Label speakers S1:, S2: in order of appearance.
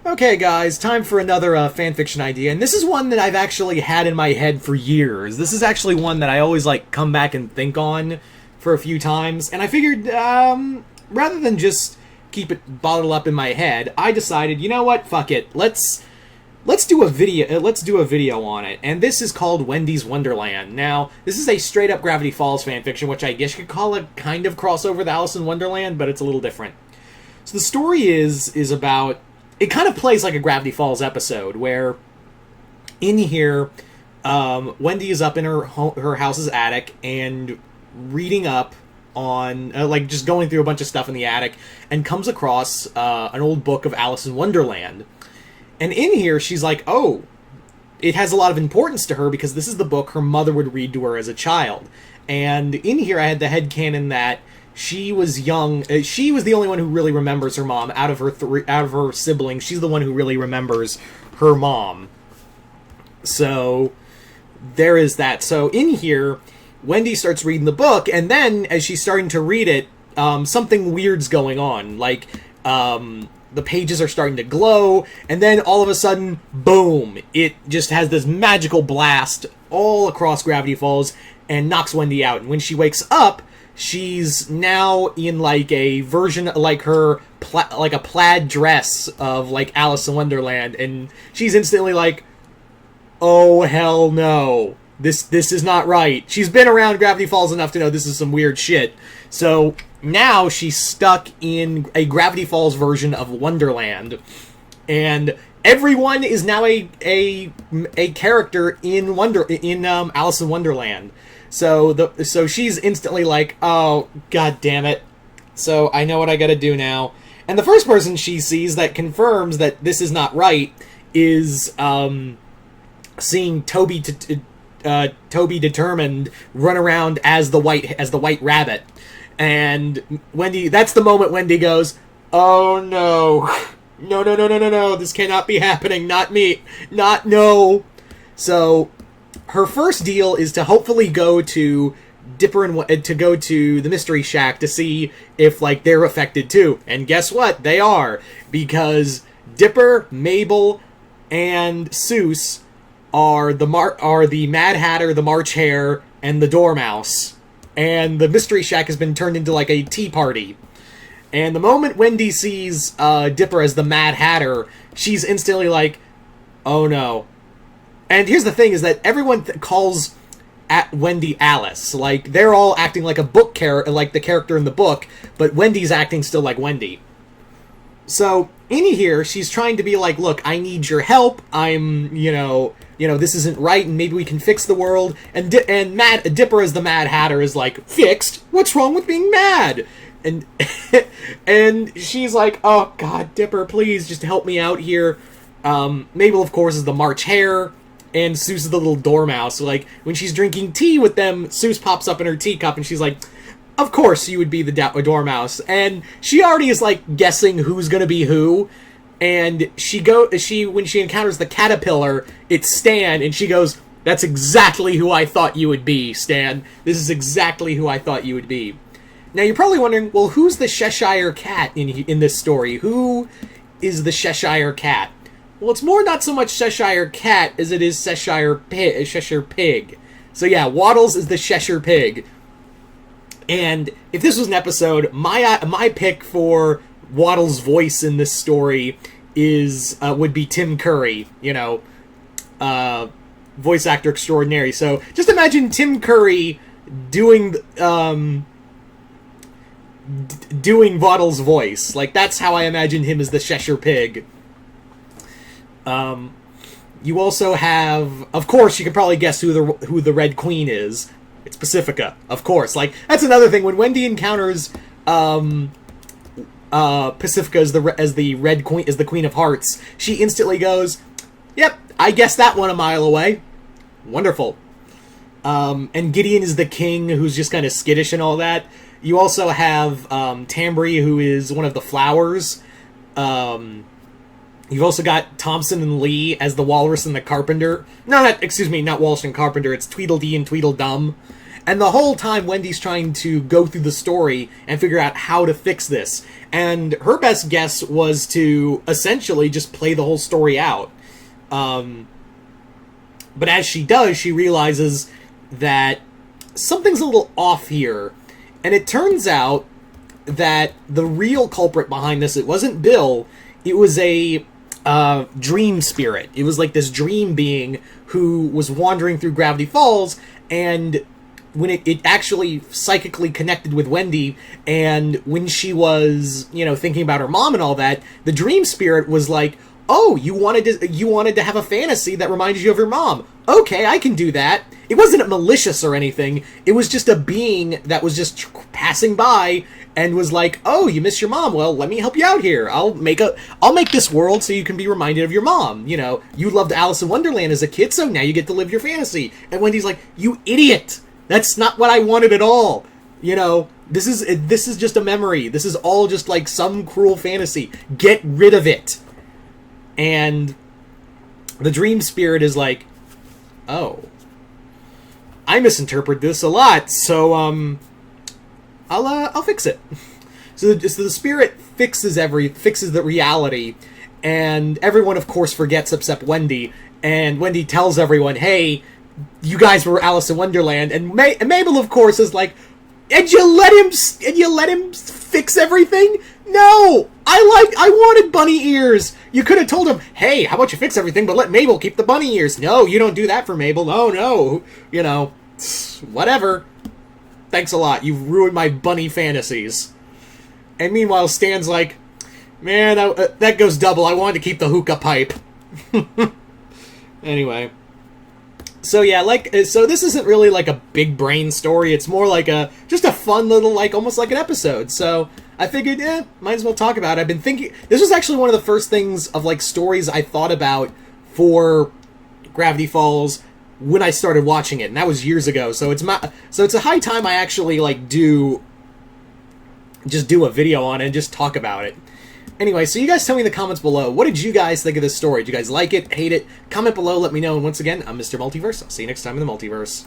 S1: Okay, guys, time for another fanfiction idea, and this is one that I've actually had in my head for years. This is actually one that I always, come back and think on for a few times, and I figured, rather than just keep it bottled up in my head, I decided, you know what, fuck it, let's do a video on it, and this is called Wendy's Wonderland. Now, this is a straight-up Gravity Falls fanfiction, which I guess you could call a kind of crossover with Alice in Wonderland, but it's a little different. So the story is about... It kind of plays like a Gravity Falls episode, where in here, Wendy is up in her house's attic and reading up on, just going through a bunch of stuff in the attic, and comes across an old book of Alice in Wonderland. And in here, she's like, oh, it has a lot of importance to her because this is the book her mother would read to her as a child. And in here, I had the headcanon that she was young. She was the only one who really remembers her mom out of her siblings. She's the one who really remembers her mom. So there is that. So in here, Wendy starts reading the book, and then as she's starting to read it, something weird's going on. The pages are starting to glow, and then all of a sudden, boom! It just has this magical blast all across Gravity Falls and knocks Wendy out. And when she wakes up, she's now in a version her a plaid dress of Alice in Wonderland, and she's instantly like, "Oh hell no. This is not right." She's been around Gravity Falls enough to know this is some weird shit. So now she's stuck in a Gravity Falls version of Wonderland, and everyone is now a character in Alice in Wonderland. So she's instantly like, oh, god damn it. So I know what I gotta do now. And the first person she sees that confirms that this is not right is seeing Toby Determined run around as the white rabbit. And Wendy, that's the moment Wendy goes, oh no. No, this cannot be happening, not me. No. So her first deal is to hopefully go to Dipper and to go to the Mystery Shack to see if they're affected too. And guess what? They are, because Dipper, Mabel, and Seuss are the Mad Hatter, the March Hare, and the Dormouse. And the Mystery Shack has been turned into a tea party. And the moment Wendy sees Dipper as the Mad Hatter, she's instantly like, oh no. And here's the thing, is that everyone calls Wendy Alice. They're all acting like a book character, like the character in the book, but Wendy's acting still like Wendy. So, in here, she's trying to be like, look, I need your help, I'm, this isn't right, and maybe we can fix the world. And Dipper as the Mad Hatter is like, fixed? What's wrong with being mad? And and she's like, oh god, Dipper, please, just help me out here. Mabel, of course, is the March Hare, and Seuss is the little Dormouse. So, when she's drinking tea with them, Seuss pops up in her teacup, and she's like, of course you would be the Dormouse. And she already is, guessing who's gonna be who. And when she encounters the caterpillar, it's Stan, and she goes, that's exactly who I thought you would be, Stan. This is exactly who I thought you would be. Now, you're probably wondering, well, who's the Cheshire Cat in this story? Who is the Cheshire Cat? Well, it's more not so much Cheshire Cat as it is Cheshire Pig. So yeah, Waddles is the Cheshire Pig. And if this was an episode, my pick for Waddles' voice in this story would be Tim Curry, voice actor extraordinary. So just imagine Tim Curry doing Waddles' voice. That's how I imagine him as the Cheshire Pig. You also have, of course, you can probably guess who the Red Queen is. It's Pacifica, of course. That's another thing. When Wendy encounters Pacifica as the Red Queen, as the Queen of Hearts, she instantly goes, "Yep, I guessed that one a mile away." Wonderful. And Gideon is the king, who's just kind of skittish and all that. You also have Tambry, who is one of the flowers. You've also got Thompson and Lee as the Walrus and the Carpenter. Not Walrus and Carpenter, it's Tweedledee and Tweedledum. And the whole time, Wendy's trying to go through the story and figure out how to fix this. And her best guess was to essentially just play the whole story out. But as she does, she realizes that something's a little off here. And it turns out that the real culprit behind this, it wasn't Bill, it was a dream spirit. It was like this dream being who was wandering through Gravity Falls, and when it actually psychically connected with Wendy, and when she was, thinking about her mom and all that, the dream spirit was like, oh, you wanted to have a fantasy that reminded you of your mom. Okay, I can do that. It wasn't malicious or anything. It was just a being that was just passing by and was like, oh, you miss your mom. Well, let me help you out here. I'll make this world so you can be reminded of your mom. You loved Alice in Wonderland as a kid, so now you get to live your fantasy. And Wendy's like, you idiot. That's not what I wanted at all. This is just a memory. This is all just like some cruel fantasy. Get rid of it. And the dream spirit is like, oh, I misinterpret this a lot, so I'll fix it. So the spirit fixes the reality, and everyone of course forgets except Wendy. And Wendy tells everyone, "Hey, you guys were Alice in Wonderland." And Mabel of course is like, "And you let him fix everything? No, I wanted bunny ears. You could have told him, hey, how about you fix everything, but let Mabel keep the bunny ears." No, you don't do that for Mabel. No, whatever. Thanks a lot. You've ruined my bunny fantasies. And meanwhile, Stan's like, man, that goes double. I wanted to keep the hookah pipe. Anyway. So yeah, so this isn't really like a big brain story. It's more like just a fun little, almost like an episode. So I figured, might as well talk about it. I've been thinking, this was actually one of the first things of stories I thought about for Gravity Falls when I started watching it, and that was years ago. So it's a high time I actually do a video on it and just talk about it. Anyway, so you guys tell me in the comments below, what did you guys think of this story? Did you guys like it, hate it? Comment below, let me know. And once again, I'm Mr. Multiverse. I'll see you next time in the Multiverse.